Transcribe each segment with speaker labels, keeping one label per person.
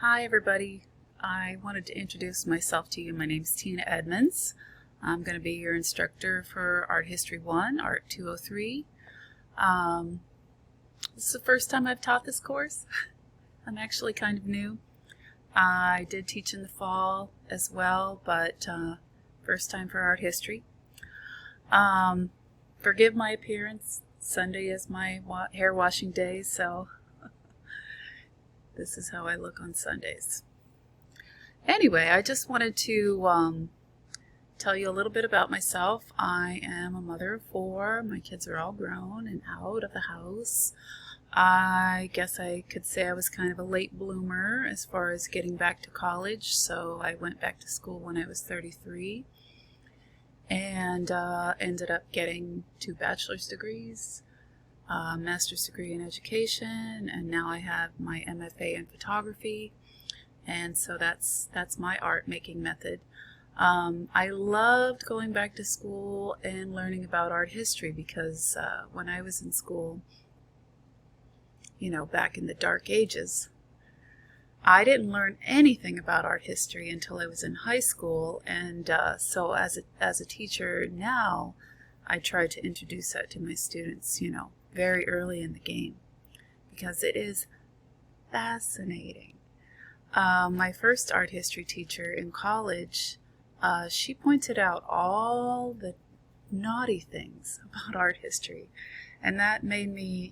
Speaker 1: Hi everybody. I wanted to introduce myself to you. My name's Tina Edmonds. I'm going to be your instructor for Art History 1, Art 203. This is the first time I've taught this course. I'm actually kind of new. I did teach in the fall as well, but first time for Art History. Forgive my appearance. Sunday is my hair washing day, so this is how I look on Sundays. Anyway, I just wanted to tell you a little bit about myself. I am a mother of 4. My kids are all grown and out of the house. I guess I could say I was kind of a late bloomer as far as getting back to college, so I went back to school when I was 33 and ended up getting 2 bachelor's degrees, a master's degree in education, and now I have my MFA in photography, and so that's my art making method. I loved going back to school and learning about art history because when I was in school, back in the dark ages, I didn't learn anything about art history until I was in high school, and so as a teacher now, I try to introduce that to my students, very early in the game, because it is fascinating. My first art history teacher in college, she pointed out all the naughty things about art history, and that made me,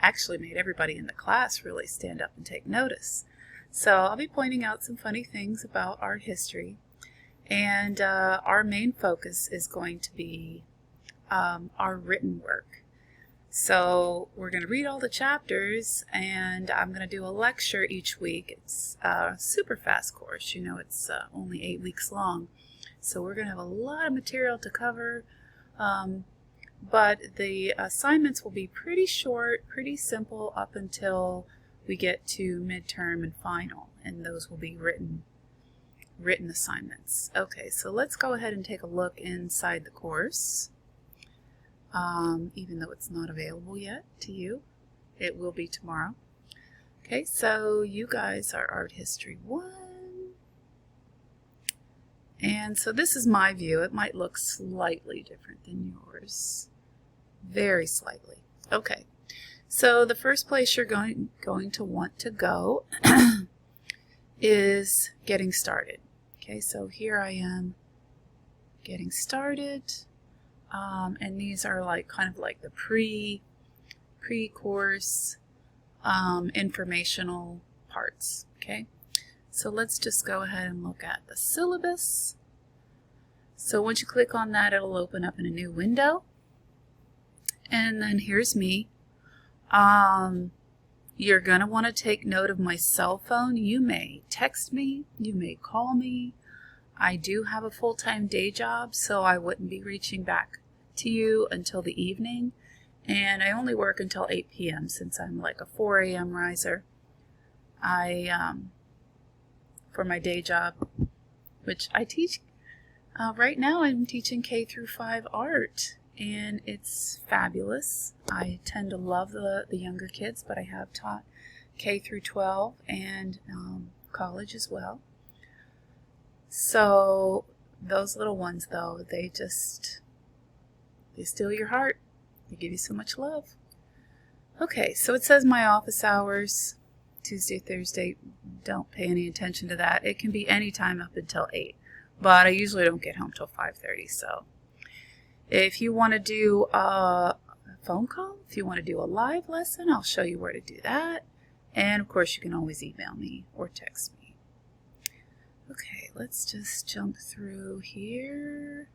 Speaker 1: actually made everybody in the class really stand up and take notice. So I'll be pointing out some funny things about art history, and our main focus is going to be our written work. So we're going to read all the chapters, and I'm going to do a lecture each week. It's a super fast course, it's only 8 weeks long. So we're going to have a lot of material to cover, but the assignments will be pretty short, pretty simple up until we get to midterm and final, and those will be written assignments. Okay, so let's go ahead and take a look inside the course. Even though it's not available yet to you, it will be tomorrow. Okay, so you guys are Art History 1. And so this is my view. It might look slightly different than yours. Very slightly. Okay, so the first place you're going to want to go is getting started. Okay, so here I am getting started. And these are kind of like the pre-course informational parts. Okay, so let's just go ahead and look at the syllabus. So once you click on that, it'll open up in a new window, and then here's me. You're gonna want to take note of my cell phone. You may text me, you may call me. I do have a full-time day job, so I wouldn't be reaching back to you until the evening, and I only work until 8 p.m. since I'm like a 4 a.m. riser. For my day job, which I teach, right now I'm teaching K through 5 art, and it's fabulous. I tend to love the younger kids, but I have taught K through 12 and college as well. So those little ones, though, they steal your heart. They give you so much love. Okay, so it says my office hours, Tuesday, Thursday. Don't pay any attention to that. It can be any time up until 8, but I usually don't get home till 5:30. So if you want to do a phone call, if you want to do a live lesson, I'll show you where to do that. And of course, you can always email me or text me. Okay, let's just jump through here.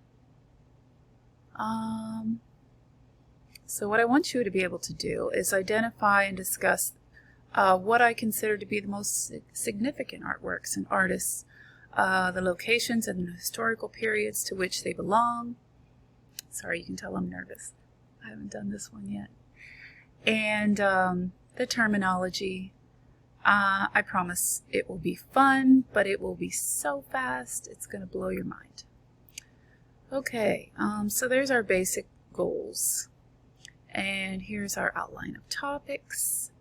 Speaker 1: So what I want you to be able to do is identify and discuss what I consider to be the most significant artworks and artists, the locations and the historical periods to which they belong. Sorry, you can tell I'm nervous. I haven't done this one yet. And the terminology. I promise it will be fun, but it will be so fast, it's going to blow your mind. Okay, so there's our basic goals. And here's our outline of topics.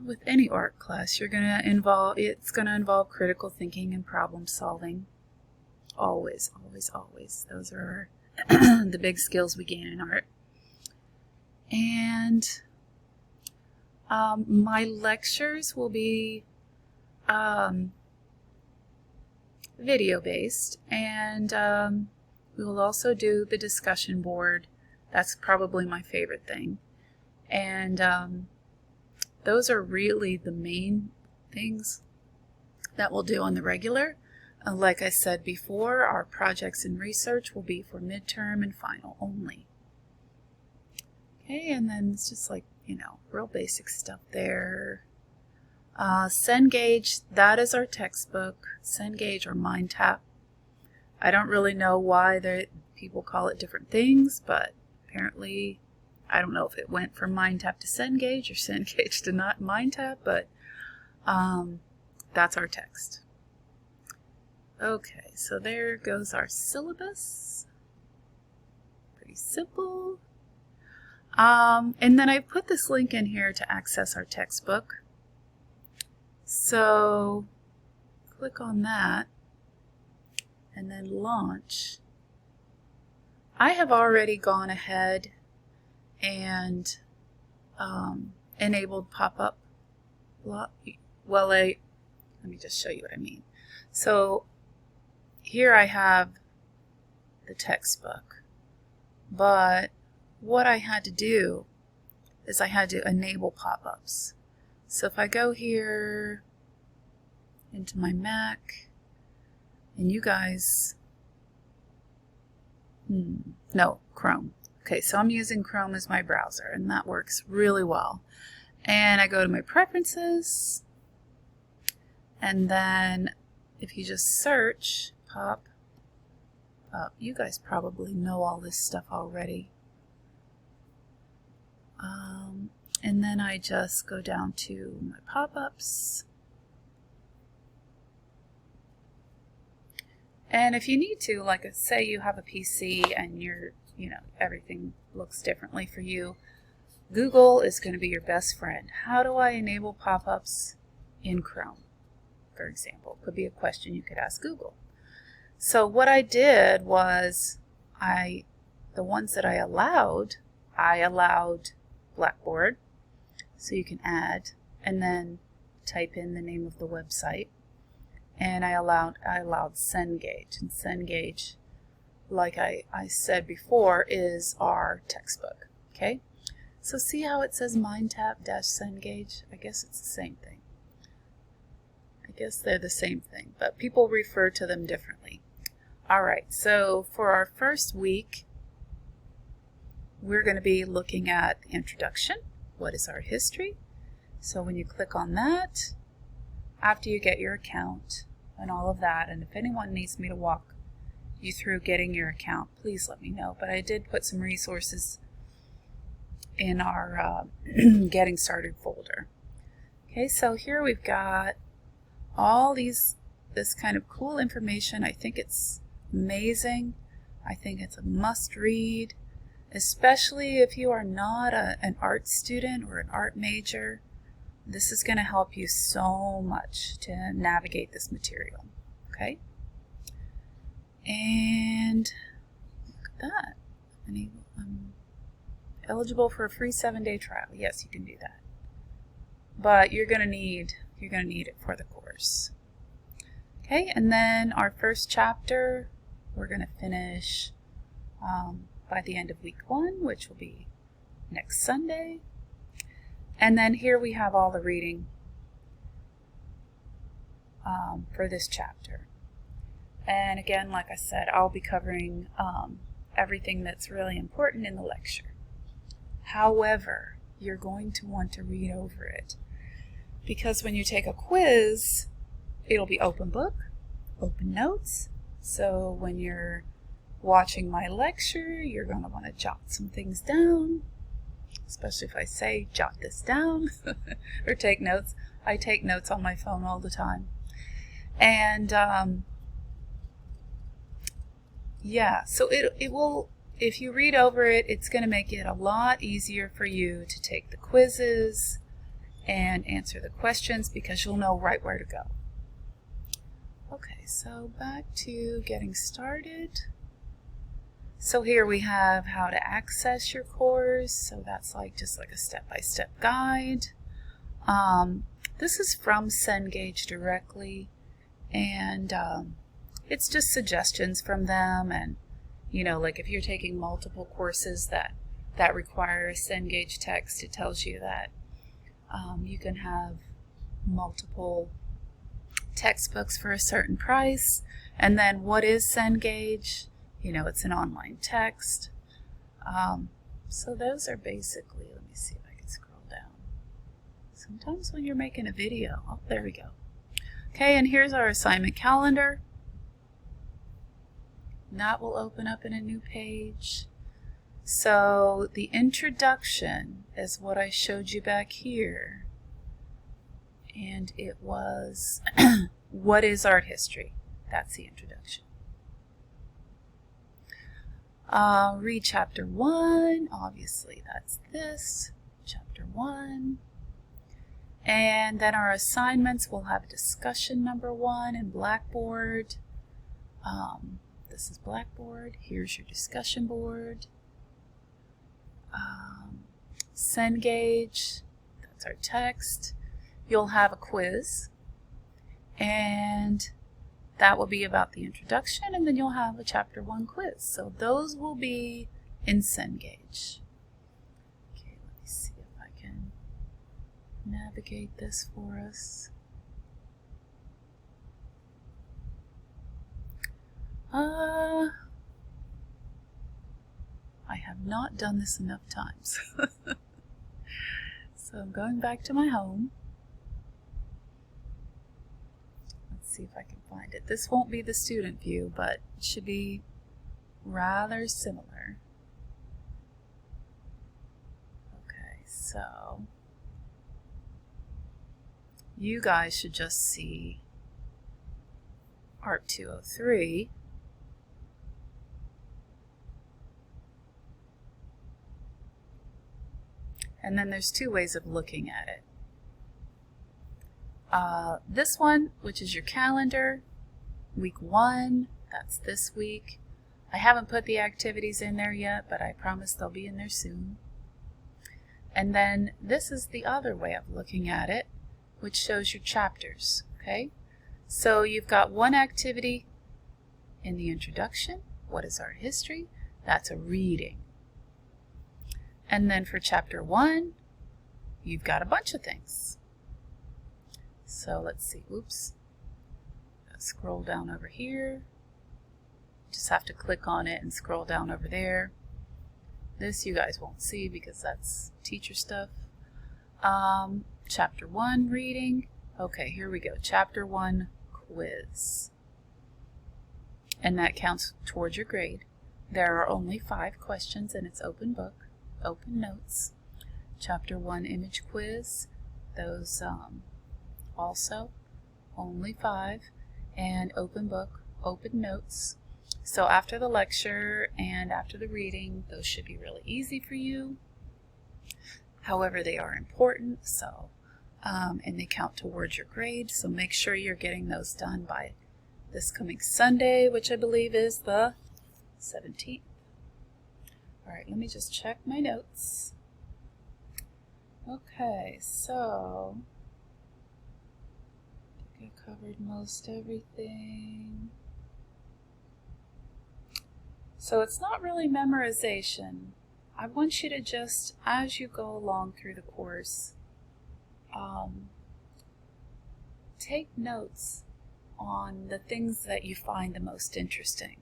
Speaker 1: with any art class, it's going to involve critical thinking and problem solving. Always, always, always. Those are the big skills we gain in art. And my lectures will be video based, and we will also do the discussion board. That's probably my favorite thing. And those are really the main things that we'll do on the regular. Like I said before, our projects and research will be for midterm and final only. Okay, and then it's just like, real basic stuff there. Cengage, that is our textbook. Cengage or MindTap. I don't really know why people call it different things, but apparently, I don't know if it went from MindTap to Cengage or Cengage to not MindTap, but that's our text. Okay, so there goes our syllabus. Pretty simple. And then I put this link in here to access our textbook. So click on that and then launch. I have already gone ahead and enabled pop-up. Well, let me just show you what I mean. So here I have the textbook, but what I had to do is I had to enable pop-ups. So if I go here into my Mac, and you guys, no, Chrome. Okay, so I'm using Chrome as my browser, and that works really well. And I go to my preferences, and then if you just search pop up, you guys probably know all this stuff already. And then I just go down to my pop-ups. And if you need to, like say you have a PC and everything looks differently for you, Google is going to be your best friend. How do I enable pop-ups in Chrome, for example? Could be a question you could ask Google. So what I did was the ones that I allowed Blackboard, so you can add and then type in the name of the website. And I allowed Cengage, and Cengage, like I said before, is our textbook. Okay, so see how it says MindTap-Cengage? I guess it's the same thing. I guess they're the same thing, but people refer to them differently. All right, so for our first week, we're going to be looking at the introduction. What is our history? So when you click on that, after you get your account and all of that, and if anyone needs me to walk you through getting your account, please let me know. But I did put some resources in our Getting Started folder. Okay, so here we've got all this kind of cool information. I think it's amazing. I think it's a must read, especially if you are not an art student or an art major. This is going to help you so much to navigate this material. Okay? And look at that. I'm eligible for a free 7-day trial. Yes, you can do that. But you're going to need it for the course. Okay, and then our first chapter we're going to finish by the end of week 1, which will be next Sunday. And then here we have all the reading for this chapter. And again, like I said, I'll be covering everything that's really important in the lecture. However, you're going to want to read over it, because when you take a quiz, it'll be open book, open notes. So when you're watching my lecture, you're going to want to jot some things down, especially if I say jot this down or take notes. I take notes on my phone all the time. And yeah, so it will, if you read over it, it's going to make it a lot easier for you to take the quizzes and answer the questions because you'll know right where to go. Okay, so back to getting started. So here we have how to access your course. So that's just like a step-by-step guide. This is from Cengage directly, and it's just suggestions from them. And like if you're taking multiple courses that require a Cengage text, it tells you that you can have multiple textbooks for a certain price. And then what is Cengage? It's an online text. So those are basically, let me see if I can scroll down. Sometimes when you're making a video, oh, there we go. Okay, and here's our assignment calendar. That will open up in a new page. So the introduction is what I showed you back here. And it was, what is art history? That's the introduction. Read chapter 1, obviously that's this, chapter 1. And then our assignments will have discussion number 1 in Blackboard. This is Blackboard, here's your discussion board. Cengage, that's our text. You'll have a quiz, and that will be about the introduction, and then you'll have a chapter 1 quiz. So those will be in Cengage. Okay, let me see if I can navigate this for us. I have not done this enough times. So I'm going back to my home. See if I can find it. This won't be the student view, but it should be rather similar. Okay, so you guys should just see Art 203. And then there's 2 ways of looking at it. This one, which is your calendar, week 1, that's this week. I haven't put the activities in there yet, but I promise they'll be in there soon. And then this is the other way of looking at it, which shows your chapters, okay? So you've got one activity in the introduction, what is art history? That's a reading. And then for chapter 1, you've got a bunch of things. So let's see, oops, scroll down over here. Just have to click on it and scroll down over there. This you guys won't see because that's teacher stuff. Chapter 1 reading. Okay, here we go. Chapter 1 quiz. And that counts towards your grade. There are only 5 questions and it's open book, open notes. Chapter 1 image quiz. Those also only 5, and open book, open notes. So after the lecture and after the reading, those should be really easy for you. However, they are important, so and they count towards your grade, so make sure you're getting those done by this coming Sunday, which I believe is the 17th. Alright, let me just check my notes. Okay, so I covered most everything. So it's not really memorization. I want you to just, as you go along through the course, take notes on the things that you find the most interesting.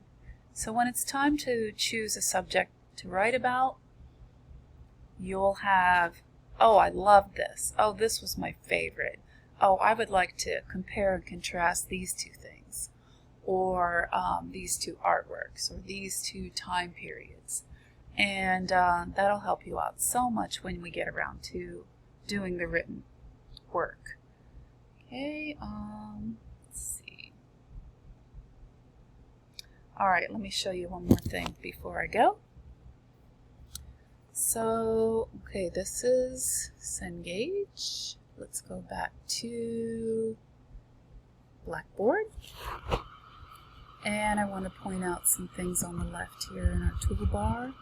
Speaker 1: So when it's time to choose a subject to write about, you'll have, oh, I love this. Oh, this was my favorite. Oh, I would like to compare and contrast these 2 things, or these 2 artworks, or these 2 time periods. And that'll help you out so much when we get around to doing the written work. Okay, let's see. Alright, let me show you one more thing before I go. So, okay, this is Cengage. let's go back to Blackboard. And I want to point out some things on the left here in our toolbar.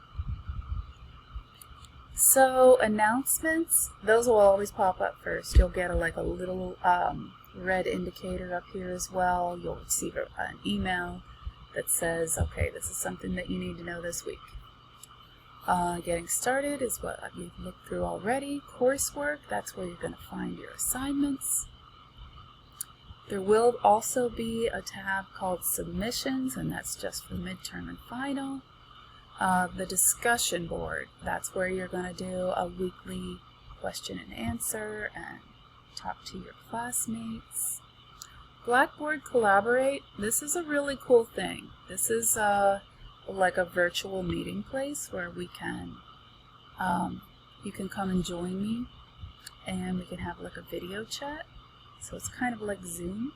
Speaker 1: So announcements, those will always pop up first. You'll get a little red indicator up here as well. You'll receive an email that says, okay, this is something that you need to know this week. Getting started is what we've looked through already. Coursework, that's where you're going to find your assignments. There will also be a tab called Submissions, and that's just for midterm and final. The discussion board, that's where you're going to do a weekly question and answer and talk to your classmates. Blackboard Collaborate, this is a really cool thing. This is like a virtual meeting place where we can, you can come and join me and we can have like a video chat. So it's kind of like Zoom.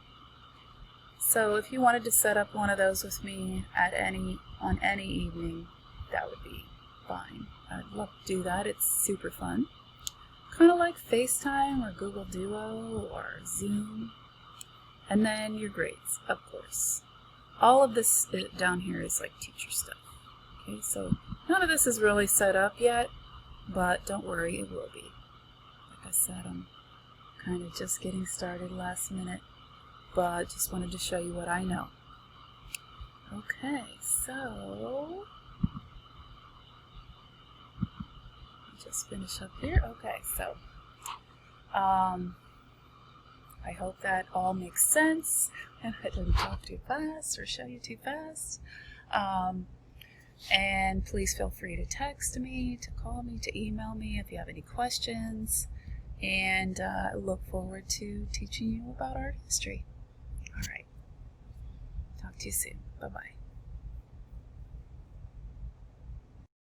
Speaker 1: So if you wanted to set up one of those with me on any evening, that would be fine. I'd love to do that. It's super fun. Kind of like FaceTime or Google Duo or Zoom. And then your grades, of course. All of this down here is like teacher stuff. Okay, so none of this is really set up yet, but don't worry, it will be. Like I said, I'm kind of just getting started last minute, but just wanted to show you what I know. Okay, so just finish up here. Okay, so I hope that all makes sense and I didn't talk too fast or show you too fast. And please feel free to text me, to call me, to email me if you have any questions. And I look forward to teaching you about art history. All right. Talk to you soon. Bye-bye.